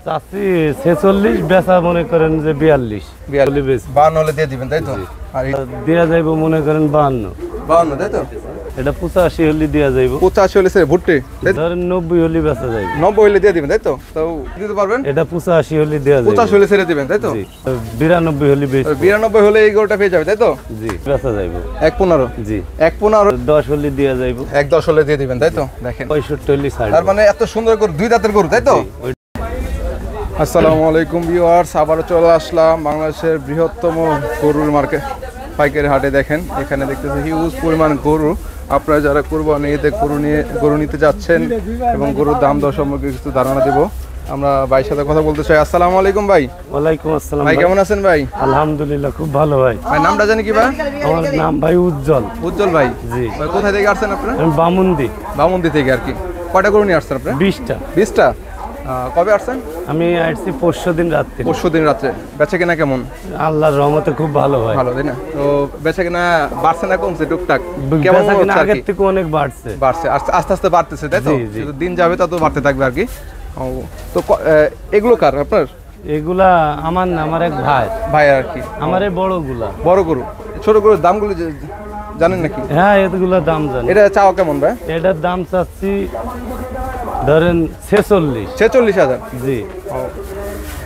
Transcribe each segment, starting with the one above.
চাচ্ছি 46, বেচা মনে করেন যে 42। 52 হলে দিয়ে দিবেন তাই তো? আর দেয়া যাইব মনে করেন 52। 52 তাই তো? এটা 85 হলে দেয়া যাইব। 85 হলে স্যার ভুট্টি ধরেন 90 হলে বেচা যাইব। 90 হলে দিয়ে দিবেন তাই তো? তো দিতে পারবেন? এটা 85 হলে দেয়া যাইব। 85 হলে ছেড়ে দিবেন তাই তো? জি। 92 হলে বেচব। 92 হলে এই গরুটা পেয়ে যাবে তাই তো? জি, বেচা যাইব। 1.15 জি। 1.15 10 হলে দেয়া যাইব। 1.10 হলে দিয়ে দিবেন তাই তো? দেখেন 65 হলে ছাড়ব। তার মানে এত সুন্দর গরু, দুই দাঁতের গরু তাই তো? আসসালামু আলাইকুম ভিউয়ার্স, আবারও চলে আসলাম বাংলাদেশের বৃহত্তম গরুর মার্কেট পাইকারি হাটে। দেখেন এখানে দেখতেছি হিউজ পরিমাণ গরু। আপনারা যারা কুরবানি ঈদে গরু নিতে যাচ্ছেন এবং গরুর দাম দর সম্পর্কে কিছু ধারণা দেব। আমরা ভাইয়ের সাথে কথা বলতে চাই। আসসালামু আলাইকুম ভাই। ওয়ালাইকুম আসসালাম ভাই, কেমন আছেন ভাই? আলহামদুলিল্লাহ, খুব ভালো ভাই। ভাই নামটা জানি কি ভাই? আমার নাম ভাই উজ্জ্বল। উজ্জ্বল ভাই। জি। ভাই কোথা থেকে আসছেন আপনারা? আমি বামুন্দি। বামুন্দি থেকে আর কি। কয়টা গরু নিয়ে আসছেন আপনারা? 20টা। 20টা। কবে আসছেন? আমি আসছি পরশুদিন রাত্রে। পরশুদিন রাত্রে। বেচা কেনা কেমন? আল্লাহর রহমতে খুব ভালো হয়। ভালো তাই না? তো বেচা কেনা বাড়ছে না কমছে টুকটাক? কেমন বেচা কিনা হচ্ছে আর আগের কি? থেকে অনেক বাড়ছে। বাড়ছে, আস্তে আস্তে বাড়তেছে তাই তো? জি, জি। যত দিন যাবে তত বাড়তে থাকবে আর কি। ও, তো এগুলো কার আপনার? এগুলা আমার না, আমার এক ভাই। ভাই আর কি। আমার এই বড়গুলা। বড় গরু, ছোট গরুর দামগুলো জানেন নাকি? হ্যাঁ, এগুলা দাম জানি। এটা চাও কেমন ভাই? এটার দাম চাচ্ছি ধরেন 46। 46,000। জি। ও,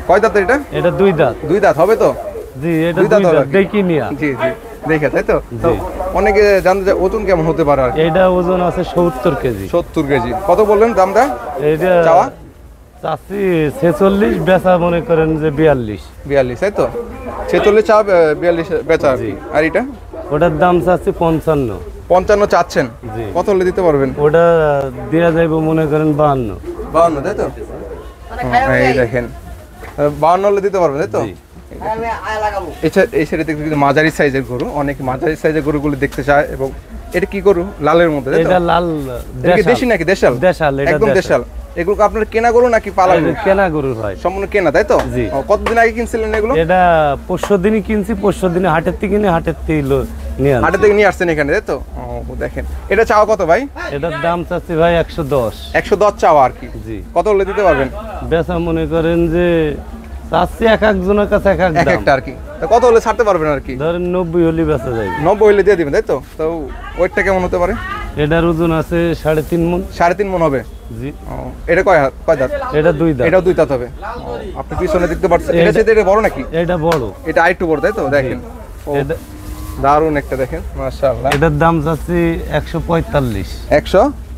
কয় দাঁত এটা? এটা 2 দাঁত। 2 দাঁত হবে তো? জি, এটা দুই 2 দাঁত হবে দাঁত আর কি। দেখি নিয়া। জি জি, দেখে তাই তো? তো জি। অনেকে জানতে চায় ওজন কেমন হতে পারে আর কি? এটা ওজন আছে 70 কেজি। 70 কেজি। কত বললেন দামটা? এটা চাওয়া চাচ্ছি 46, বেচা মনে করেন যে 42। 42 তাই তো? 46 চাওয়া, 42 বেচা আর কি। আর এটা? ওটার দাম চাচ্ছি 55। 55 চাচ্ছেন? জি। কত হলে দিতে পারবেন? ওটা দেয়া যাইব মনে করেন 52। 52 তাই তো? এই দেখেন 52 হলে দিতে পারবেন তাই তো? জি। এই সাইডে দেখতে কিন্তু মাঝারি সাইজের গরু, অনেক মাঝারি সাইজের গরুগুলো দেখতে চায়। এবং এটা কি গরু? লালের মধ্যে তাই তো? এটা লাল এটা কি দেশি নাকি দেশাল? দেশাল, এটা একদম দেশাল। এগুলো আপনার কেনা গরু নাকি পালা গরু? কেনা গরুর হয়। সম্পূর্ণ কেনা তাই তো? জি। কতদিন আগে কিনছিলেন এগুলো? এটা পরশুদিনই কিনছি, পরশুদিনে হাটের থেকে কিনে হাটের থেকে নিয়ে আনছি। হাটে থেকে নিয়ে আসছেন এখানে তাই তো? ও দেখেন, এটা চাওয়া কত ভাই? এটার দাম চাচ্ছি ভাই 110। 110 চাওয়া আর কি। জি। কত হলে দিতে পারবেন? বেচা মনে করেন যে চাচ্ছি এক একজনের কাছে এক এক এক দাম। একটা আর কি। তো কত হলে ছাড়তে পারবেন আর কি? ধরেন 90 হলে বেচা যায়। 90 হলে দিয়ে দিবেন তাই তো? তো ওয়েটটা কেমন হতে পারে? এটার ওজন আছে 3.5 মণ। 3.5 মণ হবে। জি। এটা কয় দাঁত? এটা 2 দাঁত। এটাও 2 দাঁত হবে। আপনি পিছনে দেখতে পাচ্ছেন, এটা চেয়ে এটা বড় নাকি? এটা বড়। এটা আরেকটু বড় তাই তো? দেখেন এটা দারুণ একটা, দেখেন মাশাআল্লাহ। এটার দাম চাচ্ছি 145।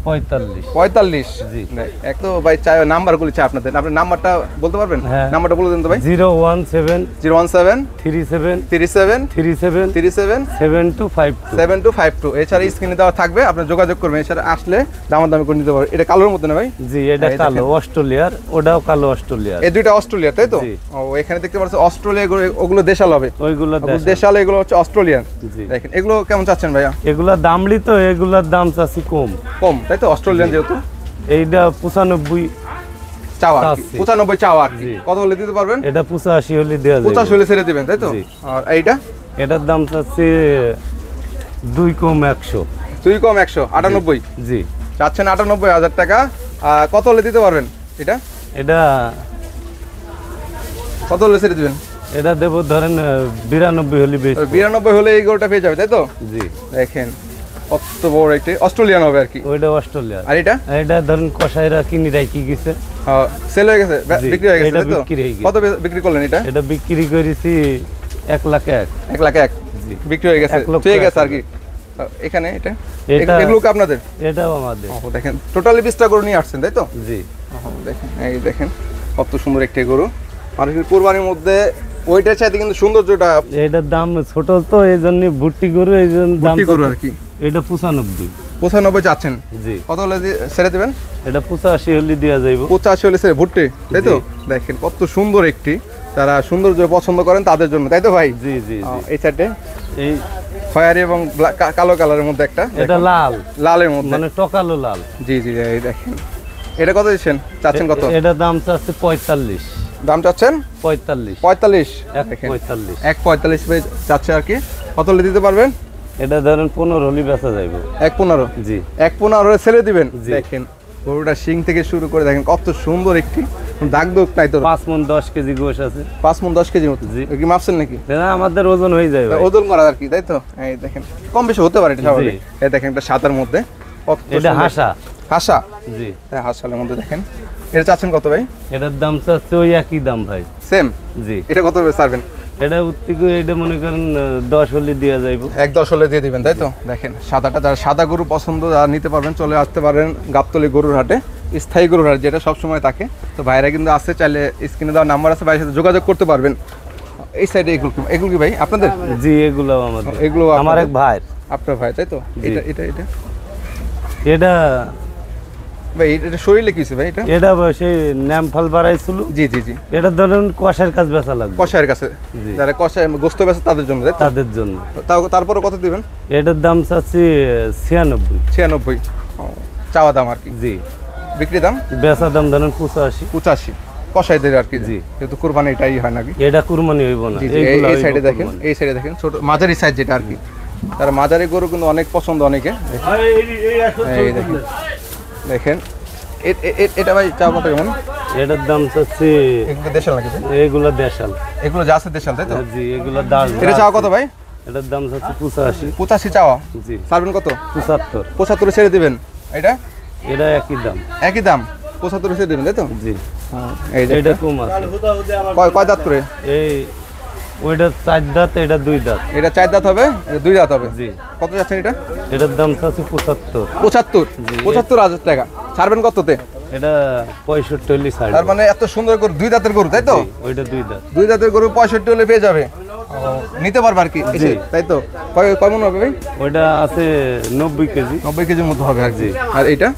145। জি। এক তো ভাই চাই নাম্বারগুলি চাই আপনাদের। আপনার নাম্বারটা বলতে পারবেন? হ্যাঁ। নাম্বারটা বলে দেন তো ভাই। 017 017 37 37 37 37 7252। 7252। এছাড়া স্ক্রিনে দেওয়া থাকবে, আপনি যোগাযোগ করবেন। এছাড়া আসলে দামাদামি করে নিতে পারবেন। এটা কালোর মধ্যে না ভাই? জি, এটা এই কালো দেখেন। অস্ট্রেলিয়ার, ওটাও কালো অস্ট্রেলিয়ার। এই দুইটা অস্ট্রেলিয়া তাই তো? জি। ও, এখানে দেখতে পাচ্ছেন অস্ট্রেলিয়া গরু, ওগুলো দেশাল হবে। ওইগুলো দেশাল, এগুলো হচ্ছে অস্ট্রেলিয়ান। জি। দেখেন এগুলো কেমন চাচ্ছেন ভাইয়া? এগুলা দামলি তো, এগুলার দাম চাচ্ছি কম। কম তাই তো? অস্ট্রেলিয়ান যেহেতু। এইটা 95 চাওয়া আর কি। চাচ্ছি। 95 চাওয়া আর কি। জি। কত হলে দিতে পারবেন? এটা 85 হলে দেওয়া যাবে। 85 হলে ছেড়ে দিবেন তাই তো? জি। আর এইটা? এটার দাম চাচ্ছি 2 কম 100। 2 কম 100, 98। জি। চাচ্ছেন 98,000 টাকা। কত হলে দিতে পারবেন এটা? এটা কত হলে ছেড়ে দিবেন? এটা দেব ধরেন 92 হলে বেশি। 92 হলে এই গরুটা পেয়ে যাবে তাই তো? জি। দেখেন কত বড় একটা অস্ট্রেলিয়ান হবে আর কি। ওইটা অস্ট্রেলিয়ার। আর এটা? এটা ধরেন কসাইরা কিনি রাখি গেছে। সেল হয়ে গেছে, জি, বিক্রি হয়ে গেছে এটা তাই তো? বিক্রি হয়ে গেছে। কত বিক্রি করলেন এটা? এটা বিক্রি করেছি 1,01,000। 1,01,000 জি। বিক্রি হয়ে গেছে, 1,01,000 পেয়ে গেছে আর কি। এখানে এটা এটা- এগুলো কি আপনাদের? এটাও আমাদের। দেখেন টোটালি 20টা গরু নিয়ে আসছেন তাই তো? জি। দেখেন এই দেখেন কত সুন্দর একটা গরু। মানুষের কুরবানির মধ্যে ওইটার চাইতে কিন্তু সৌন্দর্যটা। এটার দাম ছোট তো, এই জন্য ভুট্টি গরু, এই জন্য দাম ভুট্টি গরু আর কি। এটা 95। 95 চাচ্ছেন? জি। কত হলে ছেড়ে দেবেন? এটা 85 হলে দেওয়া যাইব। 85 হলে ছেড়ে ভুট্টি তাই তো? জি। দেখেন কত সুন্দর একটি, যারা সৌন্দর্য পছন্দ করেন তাদের জন্য তাই তো ভাই? জি জি জি। এই সাইডে এই খয়েরি এবং কালো কালারের মধ্যে একটা, এটা লাল, লালের মধ্যে মানে টকালো লাল। জি জি, এই দেখেন এটা কত দিচ্ছেন? চাচ্ছেন কত? এটা দাম চাচ্ছে 45। দাম চাচ্ছেন 45। 45। দেখেন 1.45। 1.45 পেয়ে যাচ্ছে আর কি। কত হলে দিতে পারবেন? এটা ধরেন 15 হলে বেচা যাইব। 1.15। জি। 1.15 হলে ছেড়ে দিবেন। জি। দেখেন গরুটা শিং থেকে শুরু করে দেখেন কত সুন্দর একটি, দাগ দুগ নাই তো? 5 মণ 10 কেজি গোশ আছে। 5 মণ 10 কেজির মতো? জি। কি মাপছেন নাকি? না আমাদের ওজন হয়ে যায় ভাই। ওজন করা আর কি, তাই তো? এই দেখেন কম বেশি হতে পারে এটা স্বাভাবিক। এই দেখেন একটা সাদার মধ্যে এটা হাসা। হাসা? জি। হ্যাঁ হাসার মধ্যে দেখেন। এটা চাচ্ছেন কত ভাই? এটার দাম চাচ্ছে ওই একই দাম ভাই। সেম? জি। এটা কত করে ছাড়বেন? এটা উত্তিকে এটা মনে করেন 10 হলে দেওয়া যাইব। 1-10 হলে দিয়ে দিবেন, তাই তো? দেখেন সাদাটা, যারা সাদা গরু পছন্দ যারা নিতে পারবেন চলে আসতে পারেন গাবতলী গরুর হাটে, স্থায়ী গরুর হাট যেটা সবসময় থাকে। তো ভাইরা কিন্তু আছে, চাইলে স্ক্রিনে দেওয়া নাম্বার আছে, ভাইয়ের সাথে যোগাযোগ করতে পারবেন। এই সাইডে এগুলো কি ভাই আপনাদের? জি এগুলো আমাদের। এগুলো আমার এক ভাই। আপনার ভাই, তাই তো? এটা এটা এটা এটা ভাই এটা শরীরে কিছে ভাই? এটা সেই নাম ফল বাড়াইছিল। জি জি জি। এটা ধরুন কষার কাজ বেচা লাগবে। কষায়ের কাছে যারা কষায় গোস্ত বেচে তাদের জন্য, তাই তো? তাদের জন্য। তারপরে কত দিবেন? এটার দাম চাচ্ছি 96। 96 চাওয়া দাম আর কি? জি। বিক্রি দাম? বেচা দাম ধরুন 85। 85 কষাইদের আর কি? জি। যেহেতু কুরবানি এটাই হয় নাকি? এটা কুরবানি হইব না। এই সাইডে দেখেন, এই সাইডে দেখেন ছোট মাঝারি সাইজ যেটা আর কি, তার মাঝারি গরু কিন্তু অনেক পছন্দ অনেকে। এই দেখেন দেখেন এটা ভাই চা কত কেমন? এটার দাম চাচ্ছি, এগুলো দেশাল নাকি? এগুলো দেশাল। এগুলো যা আছে দেশাল, তাই তো? জি এগুলো দাম। এটা চাওয়া কত ভাই? এটার দাম চাচ্ছি 85। 85 চাওয়া? জি। ছাড়বেন কত? 75। 75 ছেড়ে দিবেন? এটা এটা একই দাম। একই দাম? 75 ছেড়ে দিবেন, তাই তো? জি। এই যে এটা কম আছে। কয় দাঁত করে? এই ওইটা 4 দাঁত, এটা 2 দাঁত। এটা 4 দাঁত হবে, এটা 2 দাঁত হবে। জি। কত যাচ্ছেন এটা? এটার দাম চাচ্ছি 75। 75,000 টাকা। ছাড়বেন কততে? এটা 65 হলে ছাড়। তার মানে এত সুন্দর করে 2 দাঁতের গরু, তাই তো? ওইটা 2 দাঁত। 2 দাঁতের গরু 65 হলে পেয়ে যাবে, নিতে পারবে আর কি এসে, তাই তো? কয় মন হবে ভাই? ওইটা আছে 90 কেজি। 90 কেজির মতো হবে আর কি। আর এটা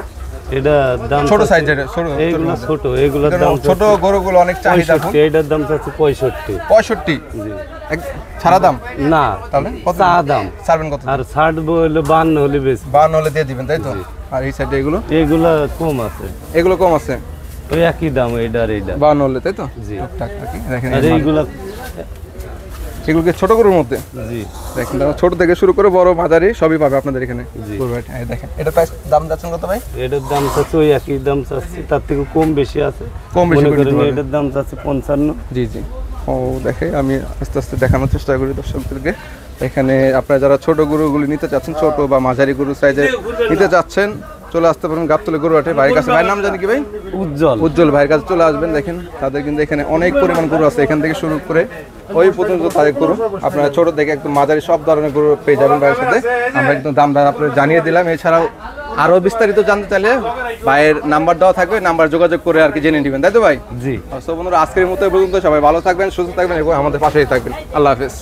এটা দাম ছোট সাইজের, এইগুলো ছোট, এগুলোর দাম ছোট গরুগুলো অনেক চাহিদা। 65, এটার দাম চাচ্ছে 65। 65? জি। ছাড়া দাম না, তাহলে কত চা দাম। ছাড়বেন কত? আর ছাড়বো হলে 52 হলে বেশি। 52 হলে দিয়ে দিবেন, তাই তো? আর এই সাইডে এগুলো কম আছে। এগুলো কম আছে? ওই একই দাম এটা আর এইটা। 52 হলে, তাই তো? জি। টুকটাক আর কি। দেখেন আর এইগুলো এগুলোকে ছোট গরুর মধ্যে। জি। দেখেন ছোট থেকে শুরু করে বড় মাঝারি সবই পাবে আপনাদের এখানে। জি। দেখেন এটা প্রাইস দাম যাচ্ছেন কত ভাই? এটার দাম চাচ্ছে ওই একই দাম চাচ্ছি, তার থেকে কম বেশি আছে। কম বেশি করে দিতে পারবেন। এটার দাম চাচ্ছে 55। জি জি। ও দেখে আমি আস্তে আস্তে দেখানোর চেষ্টা করি দর্শকদেরকে। এখানে আপনারা যারা ছোট গরুগুলি নিতে চাচ্ছেন, ছোট বা মাঝারি গরু সাইজে নিতে চাচ্ছেন, চলে আসতে পারেন গাবতলী গরু হাটে। ভাইয়ের কাছে, ভাইয়ের নাম জানি কি ভাই? উজ্জ্বল ভাইয়ের কাছে চলে আসবেন। দেখেন তাদের কিন্তু এখানে অনেক পরিমাণ গরু আছে, এখান থেকে শুরু করে ওই পর্যন্ত তাদের গরু। আপনারা ছোট থেকে একদম মাঝারি সব ধরনের গরু পেয়ে যাবেন ভাইয়ের সাথে। আমরা একদম দাম আপনাদের জানিয়ে দিলাম। এছাড়াও আরো বিস্তারিত জানতে চাইলে ভাইয়ের নাম্বার দেওয়া থাকবে, নাম্বার যোগাযোগ করে আর কি জেনে নেবেন, তাই তো ভাই? জি। সো বন্ধুরা আজকের মতো পর্যন্ত, সবাই ভালো থাকবেন, সুস্থ থাকবেন এবং আমাদের পাশেই থাকবেন। আল্লাহ হাফেজ।